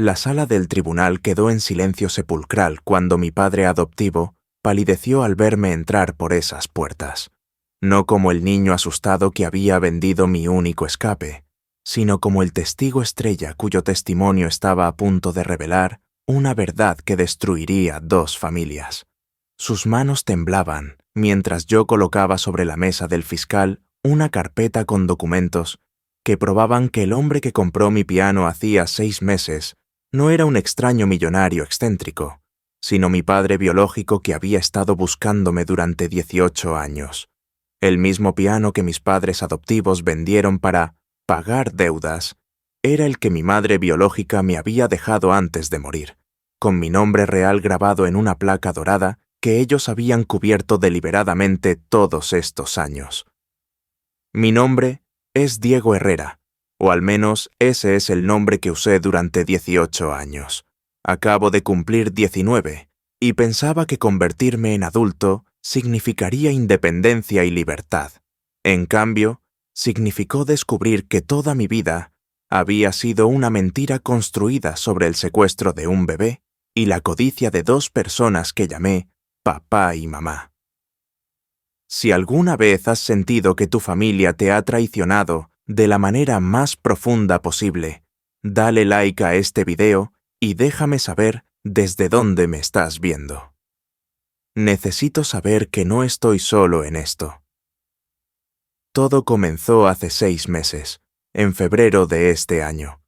La sala del tribunal quedó en silencio sepulcral cuando mi padre adoptivo palideció al verme entrar por esas puertas, no como el niño asustado que había vendido mi único escape, sino como el testigo estrella cuyo testimonio estaba a punto de revelar una verdad que destruiría 2 familias. Sus manos temblaban mientras yo colocaba sobre la mesa del fiscal una carpeta con documentos que probaban que el hombre que compró mi piano hacía 6 meses no era un extraño millonario excéntrico, sino mi padre biológico que había estado buscándome durante 18 años. El mismo piano que mis padres adoptivos vendieron para pagar deudas era el que mi madre biológica me había dejado antes de morir, con mi nombre real grabado en una placa dorada que ellos habían cubierto deliberadamente todos estos años. Mi nombre es Diego Herrera, o al menos ese es el nombre que usé durante 18 años. Acabo de cumplir 19 y pensaba que convertirme en adulto significaría independencia y libertad. En cambio, significó descubrir que toda mi vida había sido una mentira construida sobre el secuestro de un bebé y la codicia de 2 personas que llamé papá y mamá. Si alguna vez has sentido que tu familia te ha traicionado de la manera más profunda posible, dale like a este video y déjame saber desde dónde me estás viendo. Necesito saber que no estoy solo en esto. Todo comenzó hace 6 meses, en febrero de este año.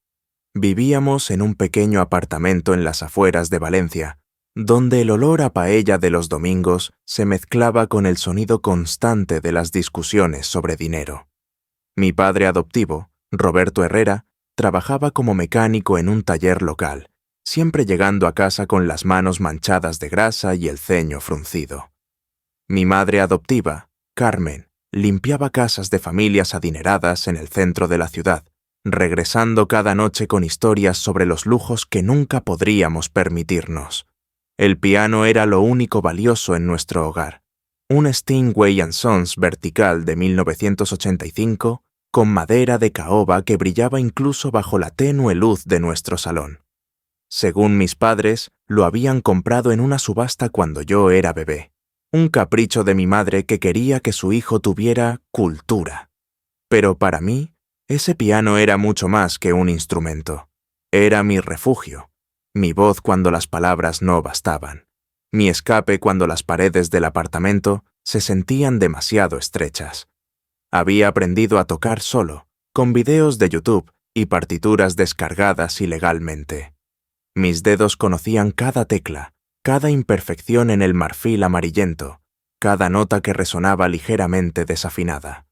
Vivíamos en un pequeño apartamento en las afueras de Valencia, donde el olor a paella de los domingos se mezclaba con el sonido constante de las discusiones sobre dinero. Mi padre adoptivo, Roberto Herrera, trabajaba como mecánico en un taller local, siempre llegando a casa con las manos manchadas de grasa y el ceño fruncido. Mi madre adoptiva, Carmen, limpiaba casas de familias adineradas en el centro de la ciudad, regresando cada noche con historias sobre los lujos que nunca podríamos permitirnos. El piano era lo único valioso en nuestro hogar. Un Steinway & Sons vertical de 1985 con madera de caoba que brillaba incluso bajo la tenue luz de nuestro salón. Según mis padres, lo habían comprado en una subasta cuando yo era bebé. Un capricho de mi madre que quería que su hijo tuviera cultura. Pero para mí, ese piano era mucho más que un instrumento. Era mi refugio, mi voz cuando las palabras no bastaban, mi escape cuando las paredes del apartamento se sentían demasiado estrechas. Había aprendido a tocar solo, con videos de YouTube y partituras descargadas ilegalmente. Mis dedos conocían cada tecla, cada imperfección en el marfil amarillento, cada nota que resonaba ligeramente desafinada.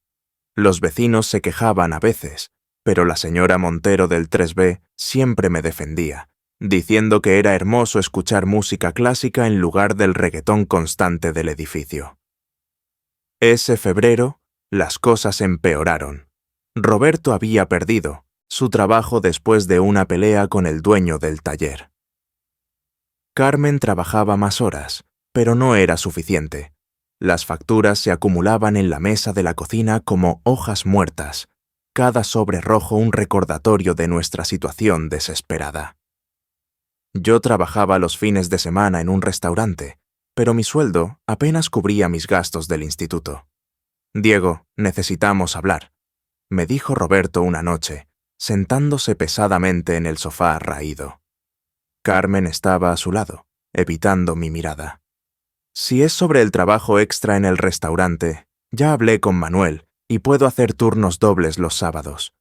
Los vecinos se quejaban a veces, pero la señora Montero del 3B siempre me defendía, diciendo que era hermoso escuchar música clásica en lugar del reggaetón constante del edificio. Ese febrero, las cosas empeoraron. Roberto había perdido su trabajo después de una pelea con el dueño del taller. Carmen trabajaba más horas, pero no era suficiente. Las facturas se acumulaban en la mesa de la cocina como hojas muertas, cada sobre rojo un recordatorio de nuestra situación desesperada. Yo trabajaba los fines de semana en un restaurante, pero mi sueldo apenas cubría mis gastos del instituto. «Diego, necesitamos hablar», me dijo Roberto una noche, sentándose pesadamente en el sofá raído. Carmen estaba a su lado, evitando mi mirada. «Si es sobre el trabajo extra en el restaurante, ya hablé con Manuel y puedo hacer turnos dobles los sábados»,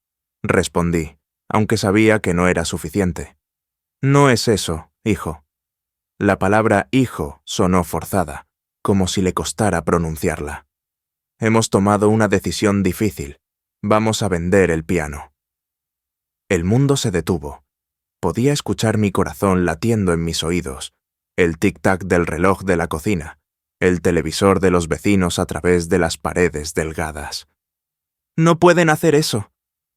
respondí, aunque sabía que no era suficiente. «No es eso, hijo». La palabra hijo sonó forzada, como si le costara pronunciarla. «Hemos tomado una decisión difícil. Vamos a vender el piano». El mundo se detuvo. Podía escuchar mi corazón latiendo en mis oídos, el tic-tac del reloj de la cocina, el televisor de los vecinos a través de las paredes delgadas. «No pueden hacer eso»,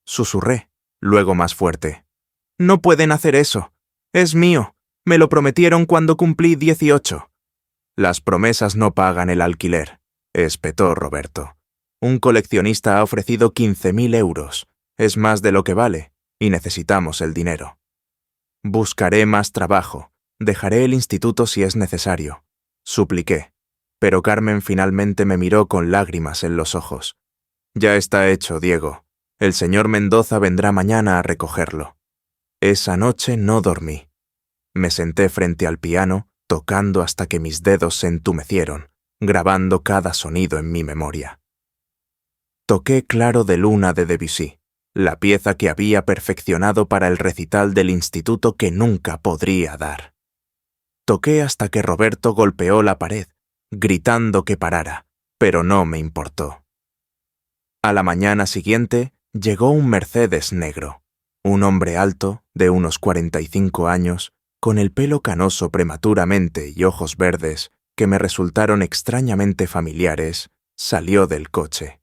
susurré, luego más fuerte. «No pueden hacer eso. Es mío. Me lo prometieron cuando cumplí 18. «Las promesas no pagan el alquiler», espetó Roberto. «Un coleccionista ha ofrecido 15.000 euros. Es más de lo que vale, y necesitamos el dinero». Buscaré más trabajo. Dejaré el instituto si es necesario, supliqué. Pero Carmen finalmente me miró con lágrimas en los ojos. Ya está hecho, Diego. El señor Mendoza vendrá mañana a recogerlo. Esa noche no dormí. Me senté frente al piano, tocando hasta que mis dedos se entumecieron, grabando cada sonido en mi memoria. Toqué Claro de Luna de Debussy, la pieza que había perfeccionado para el recital del instituto que nunca podría dar. Toqué hasta que Roberto golpeó la pared, gritando que parara, pero no me importó. A la mañana siguiente llegó un Mercedes negro, un hombre alto, de unos 45 años, con el pelo canoso prematuramente y ojos verdes, que me resultaron extrañamente familiares, salió del coche.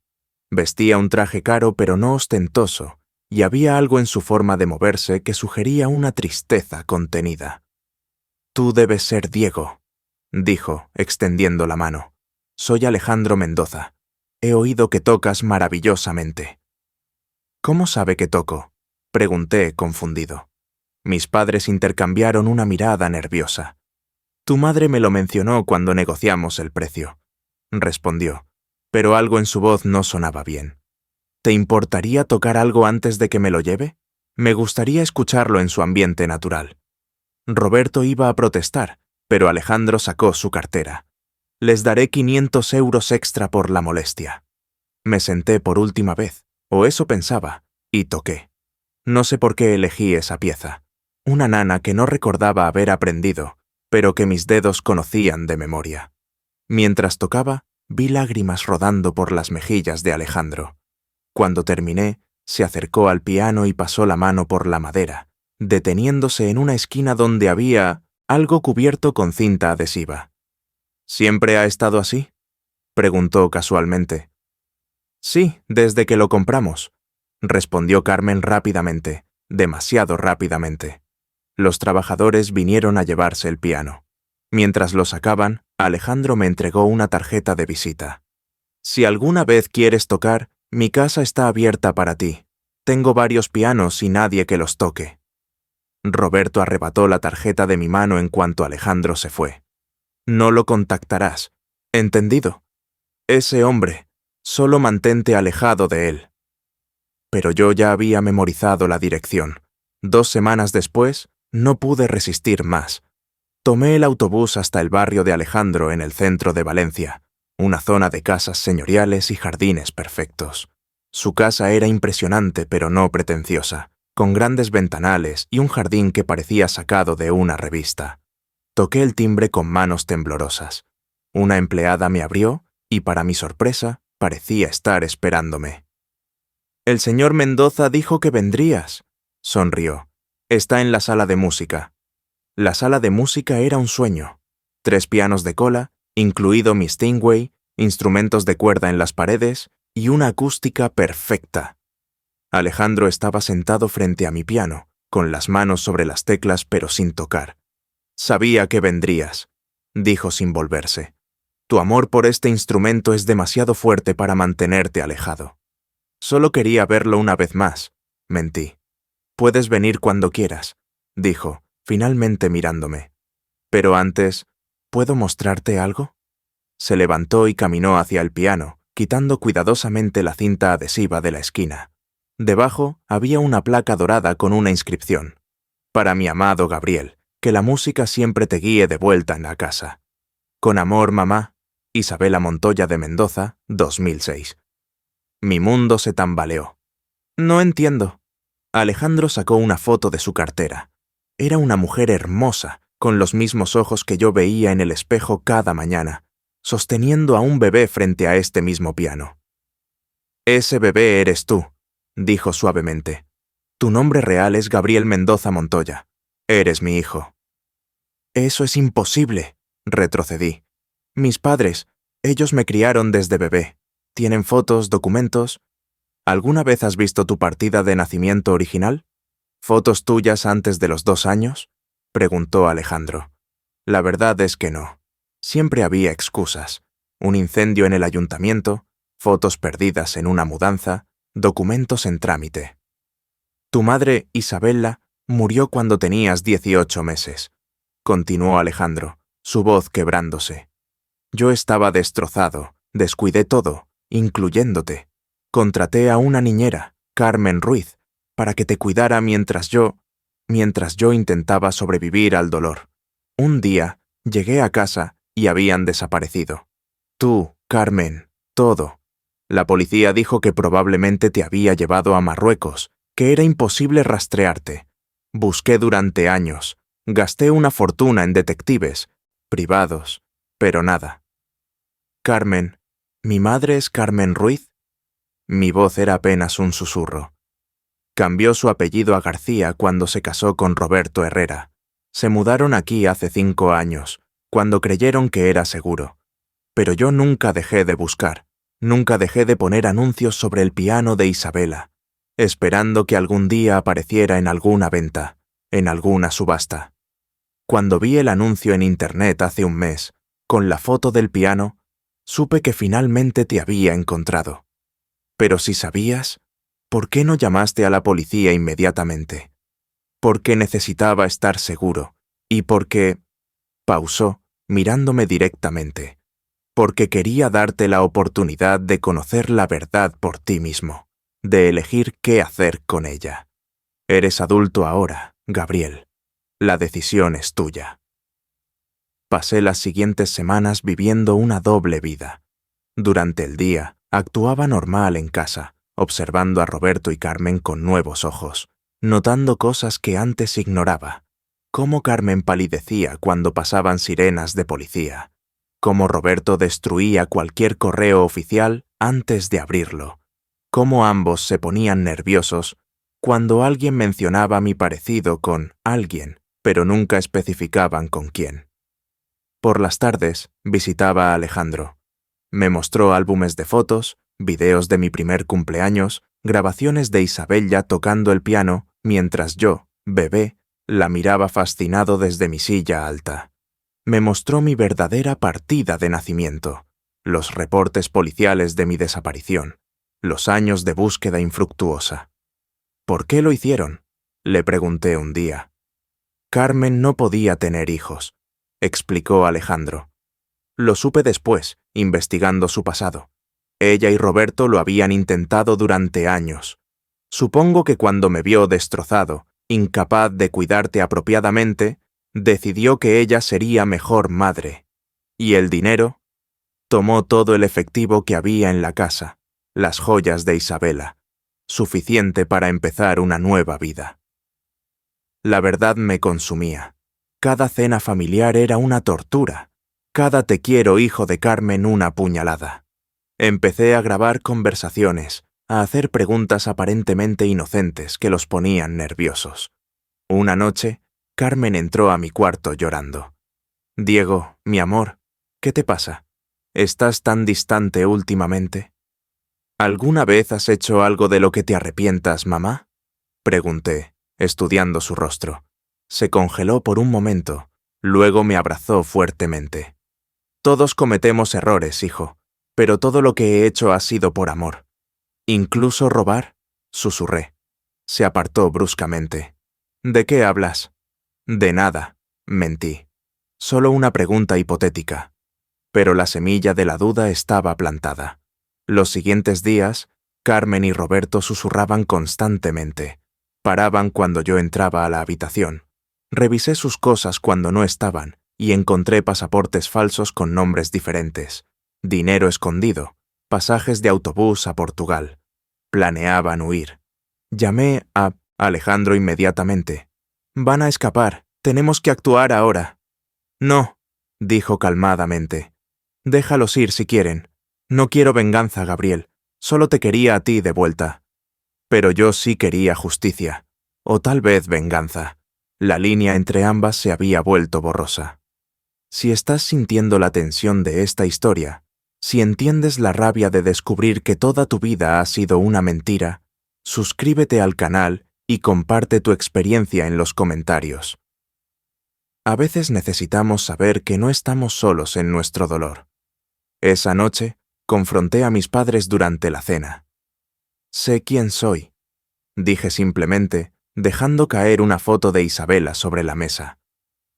Vestía un traje caro pero no ostentoso, y había algo en su forma de moverse que sugería una tristeza contenida. «Tú debes ser Diego», dijo, extendiendo la mano. «Soy Alejandro Mendoza. He oído que tocas maravillosamente». «¿Cómo sabe que toco?», pregunté, confundido. Mis padres intercambiaron una mirada nerviosa. «Tu madre me lo mencionó cuando negociamos el precio», respondió, pero algo en su voz no sonaba bien. «¿Te importaría tocar algo antes de que me lo lleve? Me gustaría escucharlo en su ambiente natural». Roberto iba a protestar, pero Alejandro sacó su cartera. «Les daré 500 euros extra por la molestia». Me senté por última vez, o eso pensaba, y toqué. No sé por qué elegí esa pieza. Una nana que no recordaba haber aprendido, pero que mis dedos conocían de memoria. Mientras tocaba, vi lágrimas rodando por las mejillas de Alejandro. Cuando terminé, se acercó al piano y pasó la mano por la madera, deteniéndose en una esquina donde había algo cubierto con cinta adhesiva. «¿Siempre ha estado así?», preguntó casualmente. «Sí, desde que lo compramos», respondió Carmen rápidamente, demasiado rápidamente. Los trabajadores vinieron a llevarse el piano. Mientras lo sacaban, Alejandro me entregó una tarjeta de visita. «Si alguna vez quieres tocar, mi casa está abierta para ti. Tengo varios pianos y nadie que los toque». Roberto arrebató la tarjeta de mi mano en cuanto Alejandro se fue. «No lo contactarás. ¿Entendido? Ese hombre, solo mantente alejado de él». Pero yo ya había memorizado la dirección. 2 semanas después, no pude resistir más. Tomé el autobús hasta el barrio de Alejandro en el centro de Valencia, una zona de casas señoriales y jardines perfectos. Su casa era impresionante pero no pretenciosa, con grandes ventanales y un jardín que parecía sacado de una revista. Toqué el timbre con manos temblorosas. Una empleada me abrió y, para mi sorpresa, parecía estar esperándome. «El señor Mendoza dijo que vendrías», sonrió. «Está en la sala de música». La sala de música era un sueño. 3 pianos de cola, incluido mi Steinway, instrumentos de cuerda en las paredes y una acústica perfecta. Alejandro estaba sentado frente a mi piano, con las manos sobre las teclas pero sin tocar. «Sabía que vendrías», dijo sin volverse. «Tu amor por este instrumento es demasiado fuerte para mantenerte alejado». «Solo quería verlo una vez más», mentí. «Puedes venir cuando quieras», dijo, finalmente mirándome. «Pero antes, ¿puedo mostrarte algo?». Se levantó y caminó hacia el piano, quitando cuidadosamente la cinta adhesiva de la esquina. Debajo había una placa dorada con una inscripción: «Para mi amado Gabriel, que la música siempre te guíe de vuelta en la casa. Con amor, mamá, Isabela Montoya de Mendoza, 2006». Mi mundo se tambaleó. «No entiendo». Alejandro sacó una foto de su cartera. Era una mujer hermosa, con los mismos ojos que yo veía en el espejo cada mañana, sosteniendo a un bebé frente a este mismo piano. «Ese bebé eres tú», dijo suavemente. «Tu nombre real es Gabriel Mendoza Montoya. Eres mi hijo». «Eso es imposible», retrocedí. «Mis padres, ellos me criaron desde bebé. Tienen fotos, documentos». «¿Alguna vez has visto tu partida de nacimiento original? ¿Fotos tuyas antes de los 2 años?», preguntó Alejandro. La verdad es que no. Siempre había excusas. Un incendio en el ayuntamiento, fotos perdidas en una mudanza, documentos en trámite. «Tu madre, Isabella, Murió cuando tenías 18 meses, continuó Alejandro, su voz quebrándose. Yo estaba destrozado, descuidé todo, incluyéndote. Contraté a una niñera, Carmen Ruiz, para que te cuidara mientras yo intentaba sobrevivir al dolor. Un día, llegué a casa y habían desaparecido. Tú, Carmen, todo. La policía dijo que probablemente te había llevado a Marruecos, que era imposible rastrearte. Busqué durante años, gasté una fortuna en detectives, privados, pero nada. Carmen, ¿mi madre es Carmen Ruiz? Mi voz era apenas un susurro. Cambió su apellido a García cuando se casó con Roberto Herrera. Se mudaron aquí hace 5 años, cuando creyeron que era seguro. Pero yo nunca dejé de buscar, nunca dejé de poner anuncios sobre el piano de Isabela, esperando que algún día apareciera en alguna venta, en alguna subasta. Cuando vi el anuncio en internet hace un mes, con la foto del piano, supe que finalmente te había encontrado. Pero si sabías, ¿por qué no llamaste a la policía inmediatamente? Porque necesitaba estar seguro, y porque... Pausó, mirándome directamente. Porque quería darte la oportunidad de conocer la verdad por ti mismo, de elegir qué hacer con ella. Eres adulto ahora, Gabriel. La decisión es tuya. Pasé las siguientes semanas viviendo una doble vida. Durante el día, actuaba normal en casa, observando a Roberto y Carmen con nuevos ojos, notando cosas que antes ignoraba. Cómo Carmen palidecía cuando pasaban sirenas de policía. Cómo Roberto destruía cualquier correo oficial antes de abrirlo. Cómo ambos se ponían nerviosos cuando alguien mencionaba mi parecido con alguien, pero nunca especificaban con quién. Por las tardes visitaba a Alejandro. Me mostró álbumes de fotos, videos de mi primer cumpleaños, grabaciones de Isabella tocando el piano, mientras yo, bebé, la miraba fascinado desde mi silla alta. Me mostró mi verdadera partida de nacimiento, los reportes policiales de mi desaparición, los años de búsqueda infructuosa. ¿Por qué lo hicieron?, le pregunté un día. Carmen no podía tener hijos, explicó Alejandro. Lo supe después, investigando su pasado. Ella y Roberto lo habían intentado durante años. Supongo que cuando me vio destrozado, incapaz de cuidarte apropiadamente, decidió que ella sería mejor madre. ¿Y el dinero? Tomó todo el efectivo que había en la casa, las joyas de Isabela, suficiente para empezar una nueva vida. La verdad me consumía. Cada cena familiar era una tortura. Cada te quiero, hijo de Carmen, una puñalada. Empecé a grabar conversaciones, a hacer preguntas aparentemente inocentes que los ponían nerviosos. Una noche, Carmen entró a mi cuarto llorando. «Diego, mi amor, ¿qué te pasa? ¿Estás tan distante últimamente?» «¿Alguna vez has hecho algo de lo que te arrepientas, mamá?», pregunté, estudiando su rostro. Se congeló por un momento, luego me abrazó fuertemente. «Todos cometemos errores, hijo, pero todo lo que he hecho ha sido por amor». «¿Incluso robar?», susurré. Se apartó bruscamente. «¿De qué hablas?». «De nada», mentí. Solo una pregunta hipotética. Pero la semilla de la duda estaba plantada. Los siguientes días, Carmen y Roberto susurraban constantemente. Paraban cuando yo entraba a la habitación. Revisé sus cosas cuando no estaban y encontré pasaportes falsos con nombres diferentes. Dinero escondido, pasajes de autobús a Portugal. Planeaban huir. Llamé a Alejandro inmediatamente. «Van a escapar. Tenemos que actuar ahora». «No», dijo calmadamente. «Déjalos ir si quieren. No quiero venganza, Gabriel. Solo te quería a ti de vuelta». Pero yo sí quería justicia. O tal vez venganza. La línea entre ambas se había vuelto borrosa. Si estás sintiendo la tensión de esta historia, si entiendes la rabia de descubrir que toda tu vida ha sido una mentira, suscríbete al canal y comparte tu experiencia en los comentarios. A veces necesitamos saber que no estamos solos en nuestro dolor. Esa noche, confronté a mis padres durante la cena. «Sé quién soy», dije simplemente, dejando caer una foto de Isabela sobre la mesa.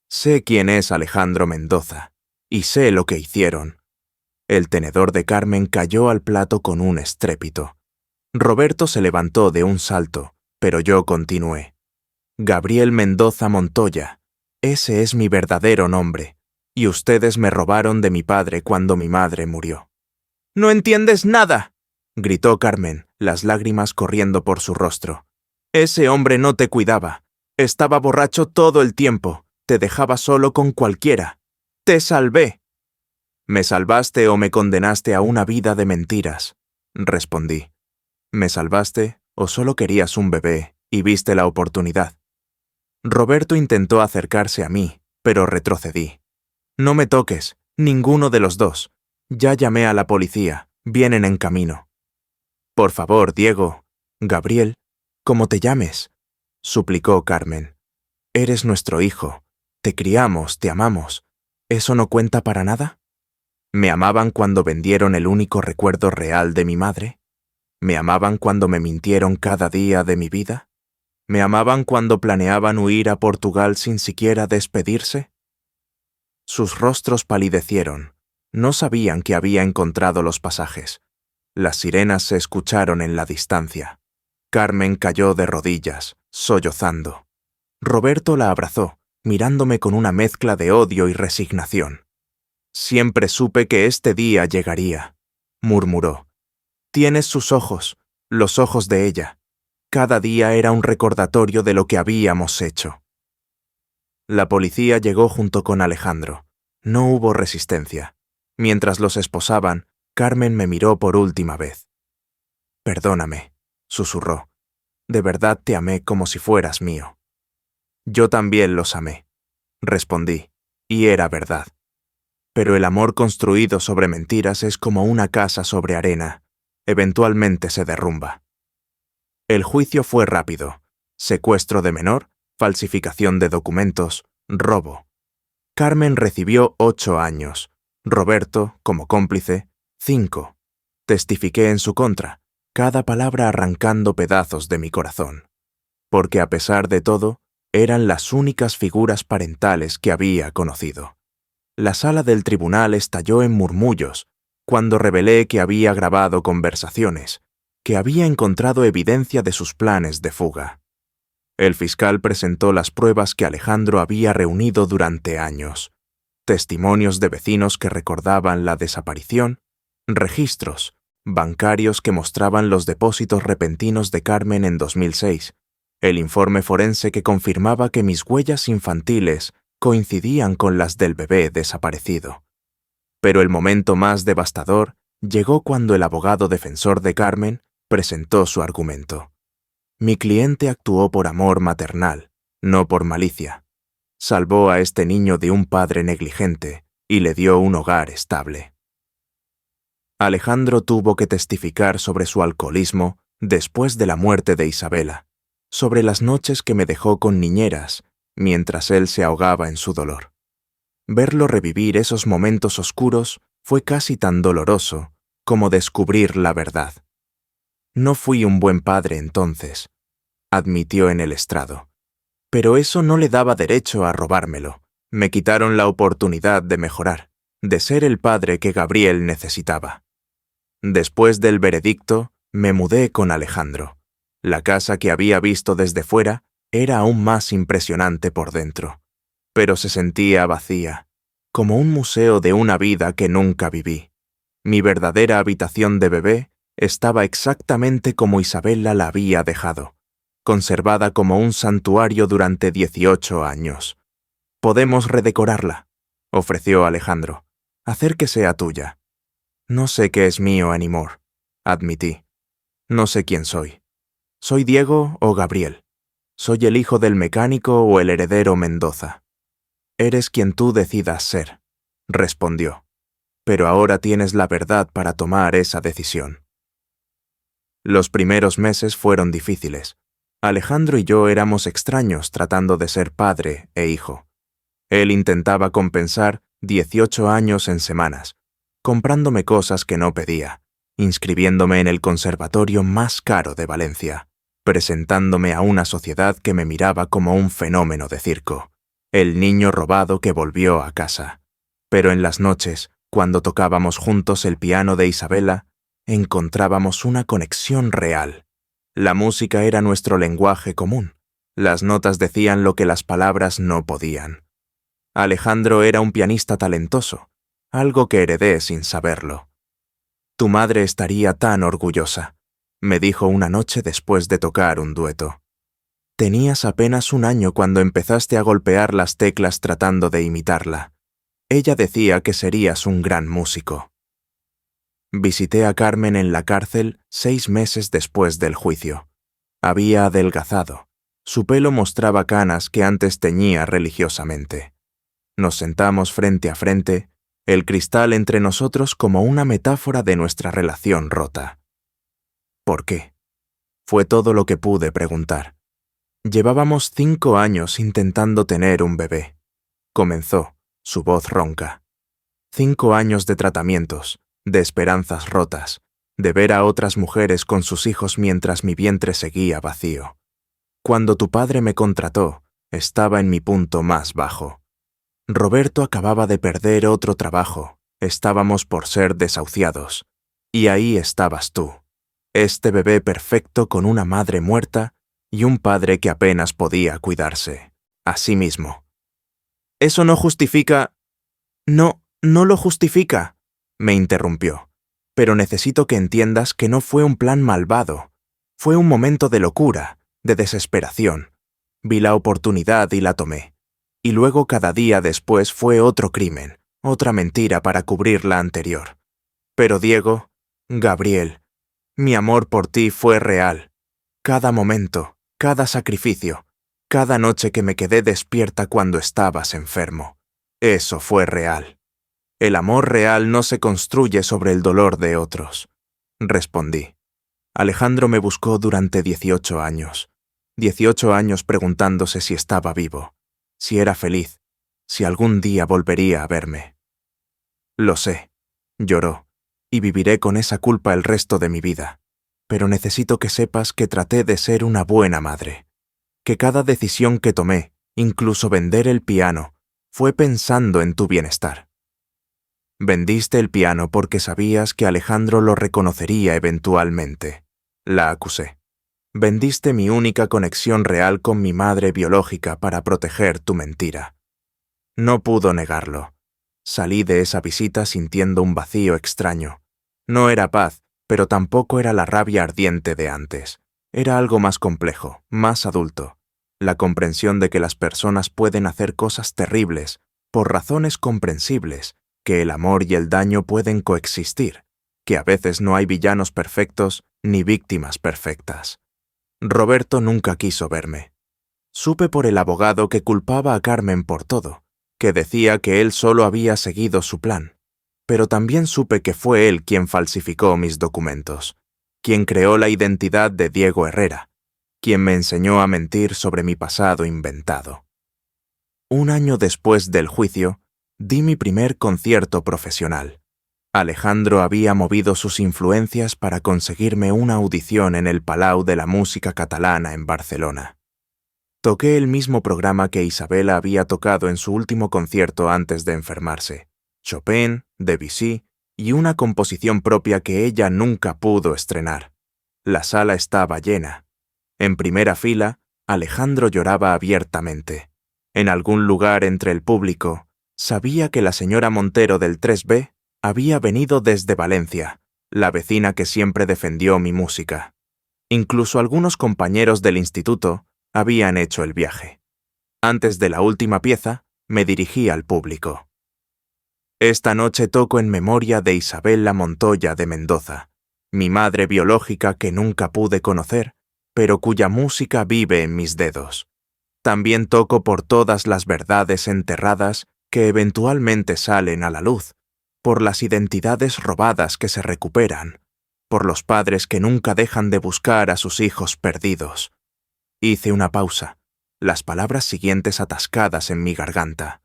Sé quién es Alejandro Mendoza, y sé lo que hicieron. El tenedor de Carmen cayó al plato con un estrépito. Roberto se levantó de un salto, pero yo continué. Gabriel Mendoza Montoya, ese es mi verdadero nombre, y ustedes me robaron de mi padre cuando mi madre murió. ¡No entiendes nada!, gritó Carmen, las lágrimas corriendo por su rostro. Ese hombre no te cuidaba. Estaba borracho todo el tiempo. Te dejaba solo con cualquiera. ¡Te salvé! «Me salvaste o me condenaste a una vida de mentiras», respondí. «¿Me salvaste o solo querías un bebé y viste la oportunidad?» Roberto intentó acercarse a mí, pero retrocedí. «No me toques, ninguno de los dos. Ya llamé a la policía, vienen en camino». «Por favor, Diego, Gabriel, como te llames», suplicó Carmen. «Eres nuestro hijo. Te criamos, te amamos. ¿Eso no cuenta para nada?» ¿Me amaban cuando vendieron el único recuerdo real de mi madre? ¿Me amaban cuando me mintieron cada día de mi vida? ¿Me amaban cuando planeaban huir a Portugal sin siquiera despedirse? Sus rostros palidecieron. No sabían que había encontrado los pasajes. Las sirenas se escucharon en la distancia. Carmen cayó de rodillas, sollozando. Roberto la abrazó, mirándome con una mezcla de odio y resignación. «Siempre supe que este día llegaría», murmuró. «Tienes sus ojos, los ojos de ella. Cada día era un recordatorio de lo que habíamos hecho». La policía llegó junto con Alejandro. No hubo resistencia. Mientras los esposaban, Carmen me miró por última vez. «Perdóname», susurró. «De verdad te amé como si fueras mío». «Yo también los amé», respondí, y era verdad. Pero el amor construido sobre mentiras es como una casa sobre arena. Eventualmente se derrumba. El juicio fue rápido. Secuestro de menor, falsificación de documentos, robo. Carmen recibió 8 años. Roberto, como cómplice, 5. Testifiqué en su contra, cada palabra arrancando pedazos de mi corazón. Porque a pesar de todo, eran las únicas figuras parentales que había conocido. La sala del tribunal estalló en murmullos cuando revelé que había grabado conversaciones, que había encontrado evidencia de sus planes de fuga. El fiscal presentó las pruebas que Alejandro había reunido durante años, testimonios de vecinos que recordaban la desaparición, registros bancarios que mostraban los depósitos repentinos de Carmen en 2006, el informe forense que confirmaba que mis huellas infantiles coincidían con las del bebé desaparecido. Pero el momento más devastador llegó cuando el abogado defensor de Carmen presentó su argumento. Mi cliente actuó por amor maternal, no por malicia. Salvó a este niño de un padre negligente y le dio un hogar estable. Alejandro tuvo que testificar sobre su alcoholismo después de la muerte de Isabela, sobre las noches que me dejó con niñeras mientras él se ahogaba en su dolor. Verlo revivir esos momentos oscuros fue casi tan doloroso como descubrir la verdad. No fui un buen padre entonces, admitió en el estrado. Pero eso no le daba derecho a robármelo. Me quitaron la oportunidad de mejorar, de ser el padre que Gabriel necesitaba. Después del veredicto, me mudé con Alejandro. La casa que había visto desde fuera era aún más impresionante por dentro, pero se sentía vacía, como un museo de una vida que nunca viví. Mi verdadera habitación de bebé estaba exactamente como Isabela la había dejado, conservada como un santuario durante 18 años. «Podemos redecorarla», ofreció Alejandro. «Hacer que sea tuya». «No sé qué es mío anymore», admití. «No sé quién soy. ¿Soy Diego o Gabriel? ¿Soy el hijo del mecánico o el heredero Mendoza?» «Eres quien tú decidas ser», respondió. «Pero ahora tienes la verdad para tomar esa decisión». Los primeros meses fueron difíciles. Alejandro y yo éramos extraños tratando de ser padre e hijo. Él intentaba compensar 18 años en semanas, comprándome cosas que no pedía, inscribiéndome en el conservatorio más caro de Valencia. presentándome a una sociedad que me miraba como un fenómeno de circo, el niño robado que volvió a casa. Pero en las noches, cuando tocábamos juntos el piano de Isabella, encontrábamos una conexión real. La música era nuestro lenguaje común. Las notas decían lo que las palabras no podían. Alejandro era un pianista talentoso, algo que heredé sin saberlo. Tu madre estaría tan orgullosa, me dijo una noche después de tocar un dueto. Tenías apenas 1 año cuando empezaste a golpear las teclas tratando de imitarla. Ella decía que serías un gran músico. Visité a Carmen en la cárcel 6 meses después del juicio. Había adelgazado. Su pelo mostraba canas que antes teñía religiosamente. Nos sentamos frente a frente, el cristal entre nosotros como una metáfora de nuestra relación rota. ¿Por qué? Fue todo lo que pude preguntar. Llevábamos 5 años intentando tener un bebé. Comenzó, su voz ronca. 5 años de tratamientos, de esperanzas rotas, de ver a otras mujeres con sus hijos mientras mi vientre seguía vacío. Cuando tu padre me contrató, estaba en mi punto más bajo. Roberto acababa de perder otro trabajo, estábamos por ser desahuciados. Y ahí estabas tú, este bebé perfecto con una madre muerta y un padre que apenas podía cuidarse, a sí mismo. Eso no justifica... No lo justifica, me interrumpió. Pero necesito que entiendas que no fue un plan malvado. Fue un momento de locura, de desesperación. Vi la oportunidad y la tomé. Y luego cada día después fue otro crimen, otra mentira para cubrir la anterior. Pero Diego, Gabriel, mi amor por ti fue real. Cada momento, cada sacrificio, cada noche que me quedé despierta cuando estabas enfermo. Eso fue real. El amor real no se construye sobre el dolor de otros. Respondí. Alejandro me buscó durante 18 años. 18 años preguntándose si estaba vivo, si era feliz, si algún día volvería a verme. Lo sé, lloró, y viviré con esa culpa el resto de mi vida. Pero necesito que sepas que traté de ser una buena madre, que cada decisión que tomé, incluso vender el piano, fue pensando en tu bienestar. Vendiste el piano porque sabías que Alejandro lo reconocería eventualmente. La acusé. Vendiste mi única conexión real con mi madre biológica para proteger tu mentira. No pudo negarlo. Salí de esa visita sintiendo un vacío extraño. No era paz, pero tampoco era la rabia ardiente de antes. Era algo más complejo, más adulto. La comprensión de que las personas pueden hacer cosas terribles, por razones comprensibles, que el amor y el daño pueden coexistir, que a veces no hay villanos perfectos ni víctimas perfectas. Roberto nunca quiso verme. Supe por el abogado que culpaba a Carmen por todo, que decía que él solo había seguido su plan. Pero también supe que fue él quien falsificó mis documentos, quien creó la identidad de Diego Herrera, quien me enseñó a mentir sobre mi pasado inventado. 1 año después del juicio, di mi primer concierto profesional. Alejandro había movido sus influencias para conseguirme una audición en el Palau de la Música Catalana en Barcelona. Toqué el mismo programa que Isabella había tocado en su último concierto antes de enfermarse, Chopin, Debussy y una composición propia que ella nunca pudo estrenar. La sala estaba llena. En primera fila, Alejandro lloraba abiertamente. En algún lugar entre el público, sabía que la señora Montero del 3B había venido desde Valencia, la vecina que siempre defendió mi música. Incluso algunos compañeros del instituto habían hecho el viaje. Antes de la última pieza, me dirigí al público. Esta noche toco en memoria de Isabella Montoya de Mendoza, mi madre biológica que nunca pude conocer, pero cuya música vive en mis dedos. También toco por todas las verdades enterradas que eventualmente salen a la luz, por las identidades robadas que se recuperan, por los padres que nunca dejan de buscar a sus hijos perdidos. Hice una pausa, las palabras siguientes atascadas en mi garganta.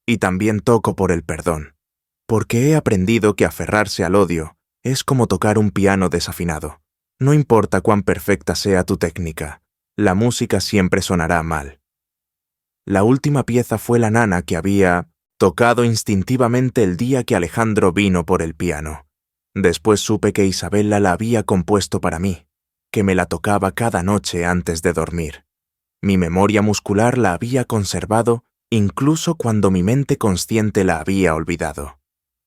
Y también toco por el perdón, porque he aprendido que aferrarse al odio es como tocar un piano desafinado. No importa cuán perfecta sea tu técnica, la música siempre sonará mal. La última pieza fue la nana que había tocado instintivamente el día que Alejandro vino por el piano. Después supe que Isabella la había compuesto para mí, que me la tocaba cada noche antes de dormir. Mi memoria muscular la había conservado incluso cuando mi mente consciente la había olvidado.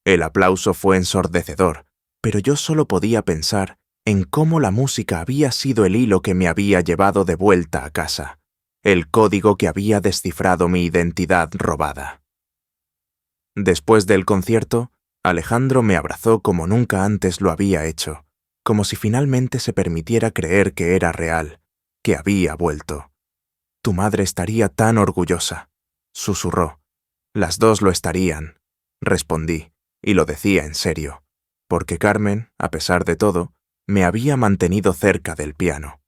El aplauso fue ensordecedor, pero yo solo podía pensar en cómo la música había sido el hilo que me había llevado de vuelta a casa, el código que había descifrado mi identidad robada. Después del concierto, Alejandro me abrazó como nunca antes lo había hecho, como si finalmente se permitiera creer que era real, que había vuelto. Tu madre estaría tan orgullosa, susurró. Las dos lo estarían, respondí, y lo decía en serio, porque Carmen, a pesar de todo, me había mantenido cerca del piano.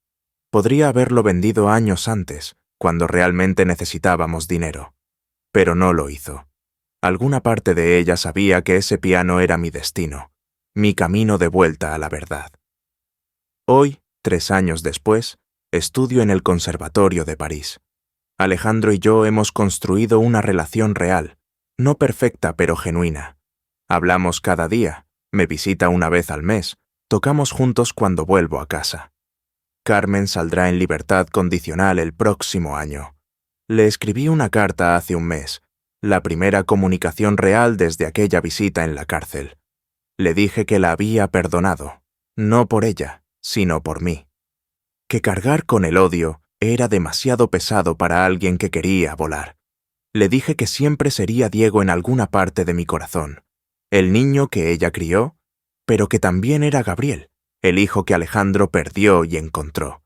Podría haberlo vendido años antes, cuando realmente necesitábamos dinero, pero no lo hizo. Alguna parte de ella sabía que ese piano era mi destino, mi camino de vuelta a la verdad. Hoy, 3 años después, estudio en el Conservatorio de París. Alejandro y yo hemos construido una relación real, no perfecta pero genuina. Hablamos cada día, me visita una vez al mes, tocamos juntos cuando vuelvo a casa. Carmen saldrá en libertad condicional el próximo año. Le escribí una carta hace un mes, la primera comunicación real desde aquella visita en la cárcel. Le dije que la había perdonado, no por ella, sino por mí. Que cargar con el odio era demasiado pesado para alguien que quería volar. Le dije que siempre sería Diego en alguna parte de mi corazón, el niño que ella crió, pero que también era Gabriel, el hijo que Alejandro perdió y encontró.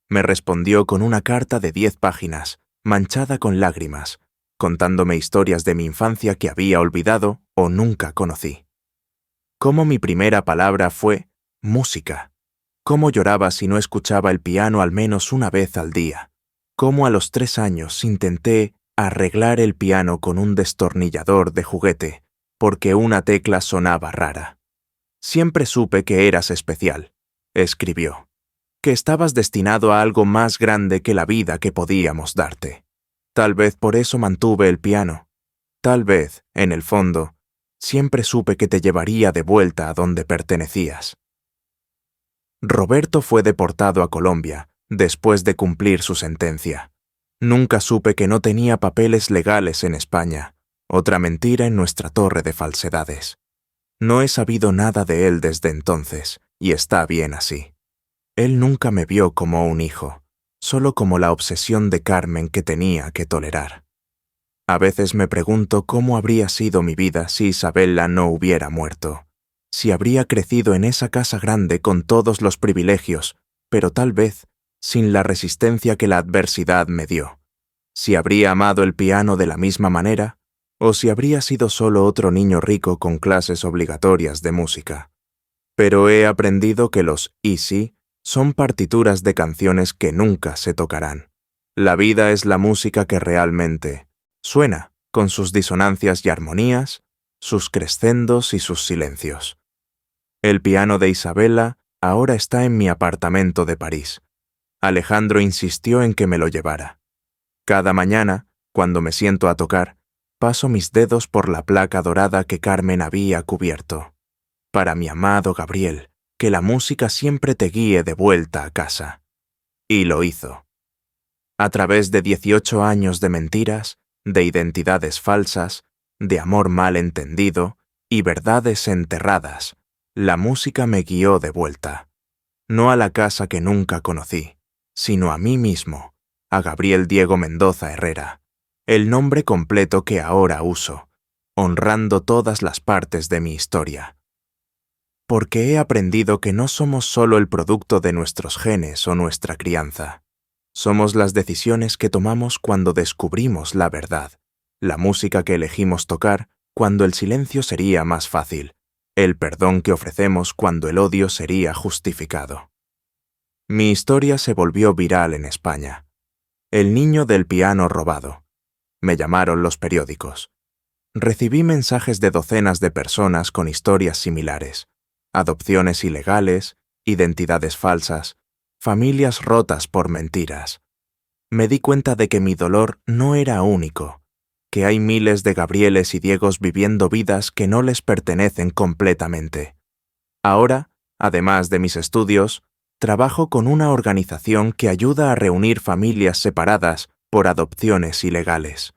Me respondió con una carta de 10 páginas, manchada con lágrimas, contándome historias de mi infancia que había olvidado o nunca conocí. Cómo mi primera palabra fue música. Cómo lloraba si no escuchaba el piano al menos una vez al día. Cómo a los 3 años intenté arreglar el piano con un destornillador de juguete, porque una tecla sonaba rara. Siempre supe que eras especial, escribió, que estabas destinado a algo más grande que la vida que podíamos darte. Tal vez por eso mantuve el piano. Tal vez, en el fondo, siempre supe que te llevaría de vuelta a donde pertenecías. Roberto fue deportado a Colombia después de cumplir su sentencia. Nunca supe que no tenía papeles legales en España, otra mentira en nuestra torre de falsedades. No he sabido nada de él desde entonces, y está bien así. Él nunca me vio como un hijo, solo como la obsesión de Carmen que tenía que tolerar. A veces me pregunto cómo habría sido mi vida si Isabella no hubiera muerto, si habría crecido en esa casa grande con todos los privilegios, pero tal vez sin la resistencia que la adversidad me dio, si habría amado el piano de la misma manera, o si habría sido solo otro niño rico con clases obligatorias de música. Pero he aprendido que los easy son partituras de canciones que nunca se tocarán. La vida es la música que realmente suena, con sus disonancias y armonías, sus crescendos y sus silencios. El piano de Isabella ahora está en mi apartamento de París. Alejandro insistió en que me lo llevara. Cada mañana, cuando me siento a tocar, paso mis dedos por la placa dorada que Carmen había cubierto. Para mi amado Gabriel, que la música siempre te guíe de vuelta a casa. Y lo hizo. A través de 18 años de mentiras, de identidades falsas, de amor mal entendido y verdades enterradas, la música me guió de vuelta. No a la casa que nunca conocí, sino a mí mismo, a Gabriel Diego Mendoza Herrera, el nombre completo que ahora uso, honrando todas las partes de mi historia. Porque he aprendido que no somos solo el producto de nuestros genes o nuestra crianza. Somos las decisiones que tomamos cuando descubrimos la verdad, la música que elegimos tocar cuando el silencio sería más fácil, el perdón que ofrecemos cuando el odio sería justificado. Mi historia se volvió viral en España. El niño del piano robado. Me llamaron los periódicos. Recibí mensajes de docenas de personas con historias similares, adopciones ilegales, identidades falsas, familias rotas por mentiras. Me di cuenta de que mi dolor no era único, que hay miles de Gabrieles y Diegos viviendo vidas que no les pertenecen completamente. Ahora, además de mis estudios, trabajo con una organización que ayuda a reunir familias separadas por adopciones ilegales.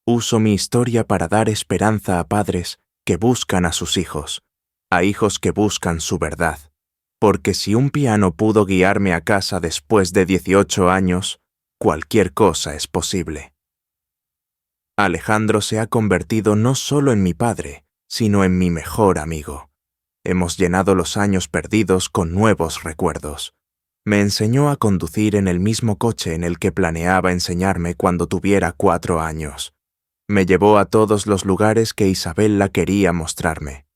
Uso mi historia para dar esperanza a padres que buscan a sus hijos, a hijos que buscan su verdad. Porque si un piano pudo guiarme a casa después de 18 años, cualquier cosa es posible. Alejandro se ha convertido no solo en mi padre, sino en mi mejor amigo. Hemos llenado los años perdidos con nuevos recuerdos. Me enseñó a conducir en el mismo coche en el que planeaba enseñarme cuando tuviera 4 años. Me llevó a todos los lugares que Isabella quería mostrarme.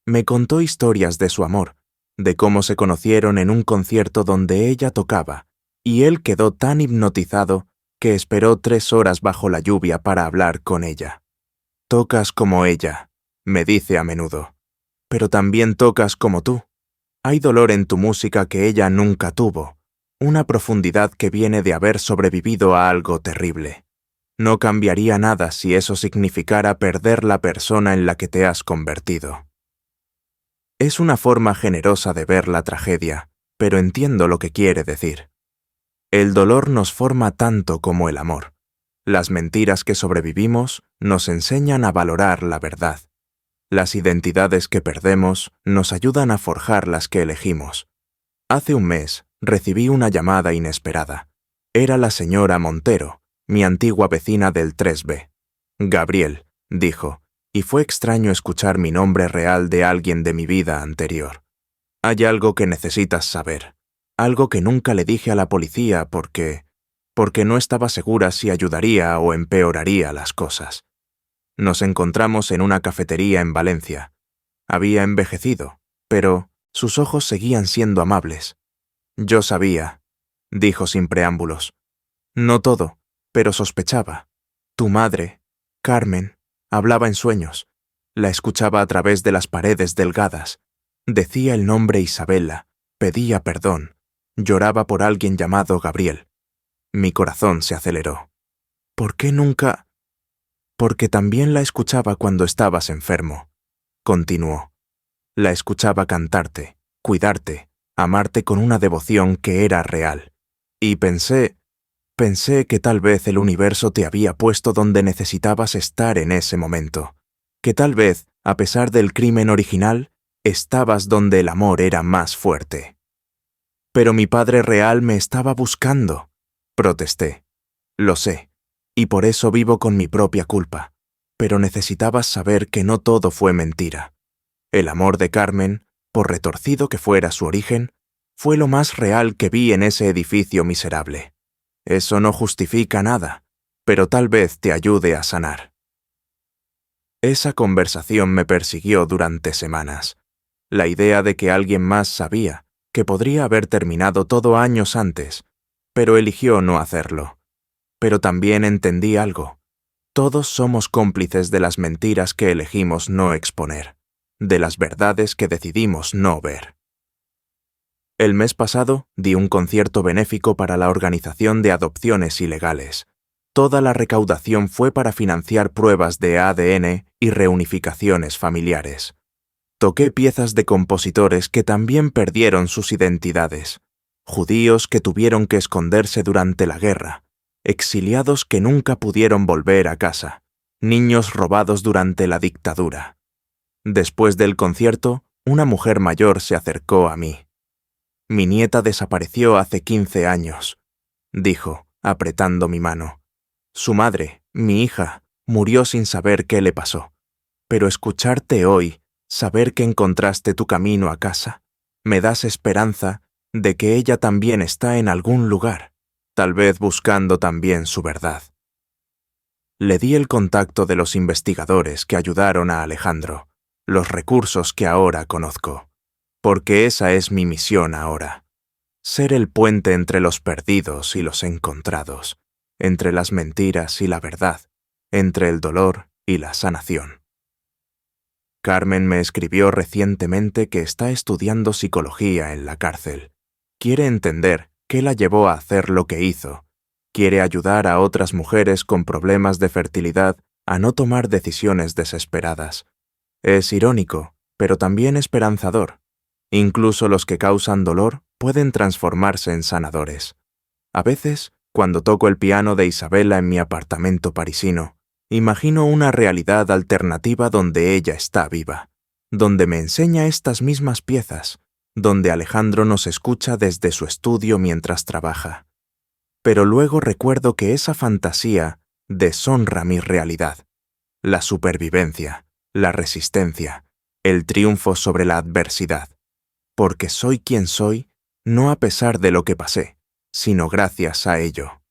Me contó historias de su amor, de cómo se conocieron en un concierto donde ella tocaba, y él quedó tan hipnotizado que esperó 3 horas bajo la lluvia para hablar con ella. «Tocas como ella», me dice a menudo, «pero también tocas como tú. Hay dolor en tu música que ella nunca tuvo, una profundidad que viene de haber sobrevivido a algo terrible. No cambiaría nada si eso significara perder la persona en la que te has convertido». Es una forma generosa de ver la tragedia, pero entiendo lo que quiere decir. El dolor nos forma tanto como el amor. Las mentiras que sobrevivimos nos enseñan a valorar la verdad. Las identidades que perdemos nos ayudan a forjar las que elegimos. Hace un mes recibí una llamada inesperada. Era la señora Montero, mi antigua vecina del 3B. «Gabriel», dijo, y fue extraño escuchar mi nombre real de alguien de mi vida anterior. «Hay algo que necesitas saber, algo que nunca le dije a la policía porque no estaba segura si ayudaría o empeoraría las cosas. Nos encontramos en una cafetería en Valencia. Había envejecido, pero sus ojos seguían siendo amables. Yo sabía», dijo sin preámbulos. «No todo, pero sospechaba. Tu madre, Carmen, hablaba en sueños. La escuchaba a través de las paredes delgadas. Decía el nombre Isabella, pedía perdón, lloraba por alguien llamado Gabriel. Mi corazón se aceleró. ¿Por qué nunca...? Porque también la escuchaba cuando estabas enfermo», continuó. «La escuchaba cantarte, cuidarte, amarte con una devoción que era real. Y pensé que tal vez el universo te había puesto donde necesitabas estar en ese momento. Que tal vez, a pesar del crimen original, estabas donde el amor era más fuerte». «Pero mi padre real me estaba buscando», protesté. «Lo sé, y por eso vivo con mi propia culpa. Pero necesitabas saber que no todo fue mentira. El amor de Carmen, por retorcido que fuera su origen, fue lo más real que vi en ese edificio miserable. Eso no justifica nada, pero tal vez te ayude a sanar». Esa conversación me persiguió durante semanas. La idea de que alguien más sabía, que podría haber terminado todo años antes, pero eligió no hacerlo. Pero también entendí algo. Todos somos cómplices de las mentiras que elegimos no exponer, de las verdades que decidimos no ver. El mes pasado di un concierto benéfico para la Organización de Adopciones Ilegales. Toda la recaudación fue para financiar pruebas de ADN y reunificaciones familiares. Toqué piezas de compositores que también perdieron sus identidades, judíos que tuvieron que esconderse durante la guerra, exiliados que nunca pudieron volver a casa, niños robados durante la dictadura. Después del concierto, una mujer mayor se acercó a mí. «Mi nieta desapareció hace 15 años», dijo, apretando mi mano. «Su madre, mi hija, murió sin saber qué le pasó. Pero escucharte hoy, saber que encontraste tu camino a casa, me das esperanza de que ella también está en algún lugar, tal vez buscando también su verdad». Le di el contacto de los investigadores que ayudaron a Alejandro, los recursos que ahora conozco, porque esa es mi misión ahora. Ser el puente entre los perdidos y los encontrados, entre las mentiras y la verdad, entre el dolor y la sanación. Carmen me escribió recientemente que está estudiando psicología en la cárcel. Quiere entender qué la llevó a hacer lo que hizo. Quiere ayudar a otras mujeres con problemas de fertilidad a no tomar decisiones desesperadas. Es irónico, pero también esperanzador. Incluso los que causan dolor pueden transformarse en sanadores. A veces, cuando toco el piano de Isabella en mi apartamento parisino, imagino una realidad alternativa donde ella está viva, donde me enseña estas mismas piezas, donde Alejandro nos escucha desde su estudio mientras trabaja. Pero luego recuerdo que esa fantasía deshonra mi realidad, la supervivencia, la resistencia, el triunfo sobre la adversidad, porque soy quien soy, no a pesar de lo que pasé, sino gracias a ello.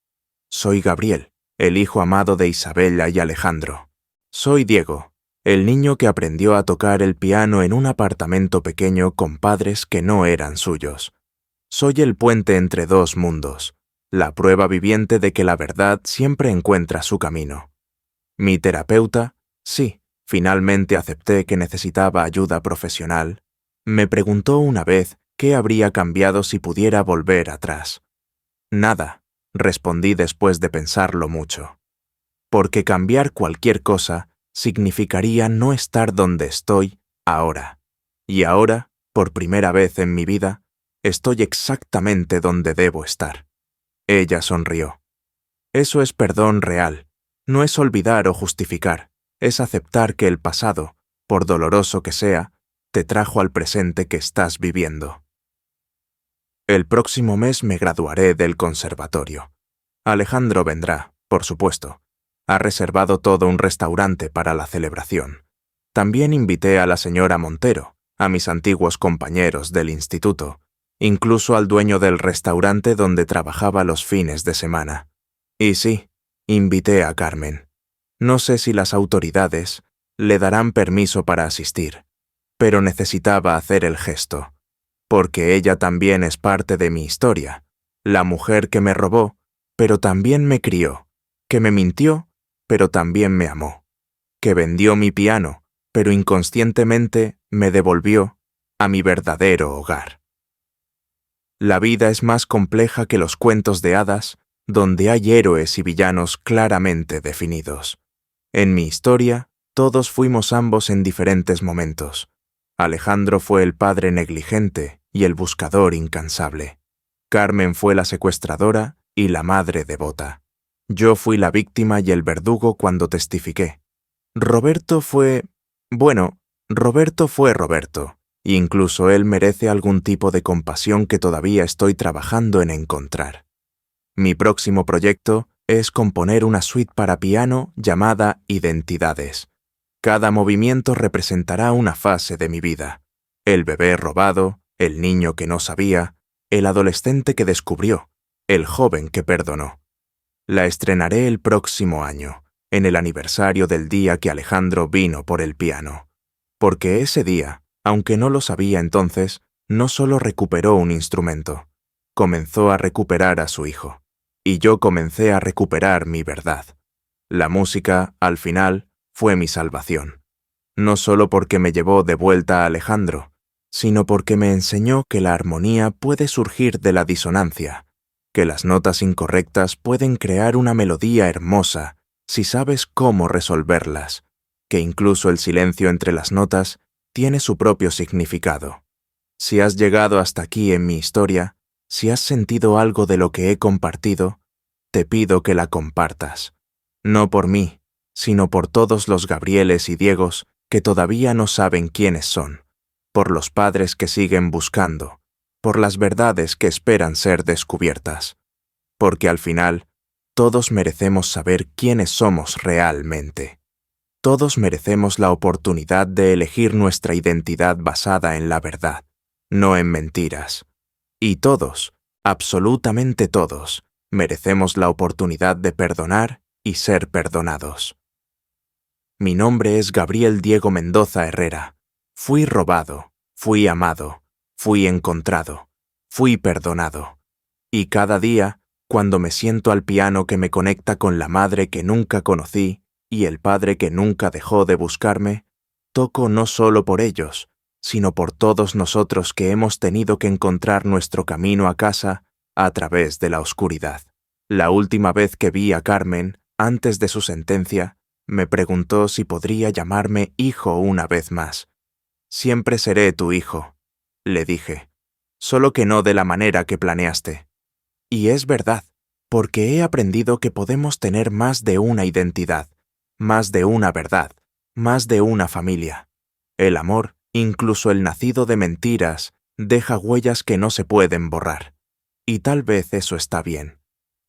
Soy Gabriel, el hijo amado de Isabella y Alejandro. Soy Diego, el niño que aprendió a tocar el piano en un apartamento pequeño con padres que no eran suyos. Soy el puente entre dos mundos, la prueba viviente de que la verdad siempre encuentra su camino. Mi terapeuta, sí, finalmente acepté que necesitaba ayuda profesional, me preguntó una vez qué habría cambiado si pudiera volver atrás. Nada, respondí después de pensarlo mucho. Porque cambiar cualquier cosa significaría no estar donde estoy ahora. Y ahora, por primera vez en mi vida, estoy exactamente donde debo estar. Ella sonrió. Eso es perdón real. No es olvidar o justificar. Es aceptar que el pasado, por doloroso que sea, te trajo al presente que estás viviendo. El próximo mes me graduaré del conservatorio. Alejandro vendrá, por supuesto. Ha reservado todo un restaurante para la celebración. También invité a la señora Montero, a mis antiguos compañeros del instituto, incluso al dueño del restaurante donde trabajaba los fines de semana. Y sí, invité a Carmen. No sé si las autoridades le darán permiso para asistir, pero necesitaba hacer el gesto, porque ella también es parte de mi historia, la mujer que me robó, pero también me crió, que me mintió, pero también me amó, que vendió mi piano, pero inconscientemente me devolvió a mi verdadero hogar. La vida es más compleja que los cuentos de hadas, donde hay héroes y villanos claramente definidos. En mi historia, todos fuimos ambos en diferentes momentos. Alejandro fue el padre negligente y el buscador incansable. Carmen fue la secuestradora y la madre devota. Yo fui la víctima y el verdugo cuando testifiqué. Roberto fue Roberto, e incluso él merece algún tipo de compasión que todavía estoy trabajando en encontrar. Mi próximo proyecto es componer una suite para piano llamada Identidades. Cada movimiento representará una fase de mi vida. El bebé robado, el niño que no sabía, el adolescente que descubrió, el joven que perdonó. La estrenaré el próximo año, en el aniversario del día que Alejandro vino por el piano. Porque ese día, aunque no lo sabía entonces, no solo recuperó un instrumento, comenzó a recuperar a su hijo. Y yo comencé a recuperar mi verdad. La música, al final, fue mi salvación. No solo porque me llevó de vuelta a Alejandro, sino porque me enseñó que la armonía puede surgir de la disonancia, que las notas incorrectas pueden crear una melodía hermosa si sabes cómo resolverlas, que incluso el silencio entre las notas tiene su propio significado. Si has llegado hasta aquí en mi historia, si has sentido algo de lo que he compartido, te pido que la compartas. No por mí, sino por todos los Gabrieles y Diegos que todavía no saben quiénes son, por los padres que siguen buscando, por las verdades que esperan ser descubiertas. Porque al final, todos merecemos saber quiénes somos realmente. Todos merecemos la oportunidad de elegir nuestra identidad basada en la verdad, no en mentiras. Y todos, absolutamente todos, merecemos la oportunidad de perdonar y ser perdonados. Mi nombre es Gabriel Diego Mendoza Herrera. Fui robado, fui amado, fui encontrado, fui perdonado. Y cada día, cuando me siento al piano que me conecta con la madre que nunca conocí y el padre que nunca dejó de buscarme, toco no solo por ellos, sino por todos nosotros que hemos tenido que encontrar nuestro camino a casa a través de la oscuridad. La última vez que vi a Carmen, antes de su sentencia, me preguntó si podría llamarme hijo una vez más. Siempre seré tu hijo, le dije, solo que no de la manera que planeaste. Y es verdad, porque he aprendido que podemos tener más de una identidad, más de una verdad, más de una familia. El amor, incluso el nacido de mentiras, deja huellas que no se pueden borrar. Y tal vez eso está bien.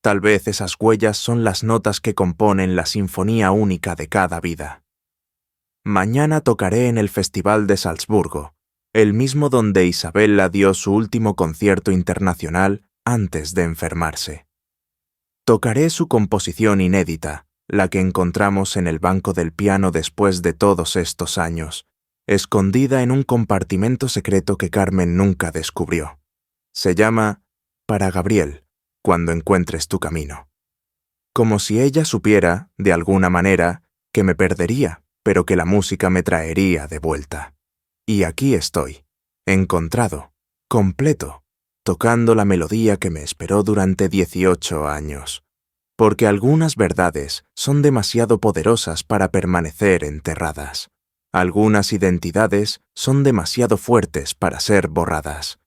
Tal vez esas huellas son las notas que componen la sinfonía única de cada vida. Mañana tocaré en el Festival de Salzburgo, el mismo donde Isabella dio su último concierto internacional antes de enfermarse. Tocaré su composición inédita, la que encontramos en el banco del piano después de todos estos años, escondida en un compartimento secreto que Carmen nunca descubrió. Se llama Para Gabriel, cuando encuentres tu camino. Como si ella supiera, de alguna manera, que me perdería, pero que la música me traería de vuelta. Y aquí estoy, encontrado, completo, tocando la melodía que me esperó durante 18 años. Porque algunas verdades son demasiado poderosas para permanecer enterradas. Algunas identidades son demasiado fuertes para ser borradas.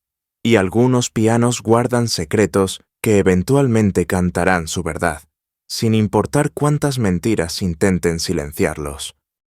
Y algunos pianos guardan secretos que eventualmente cantarán su verdad, sin importar cuántas mentiras intenten silenciarlos.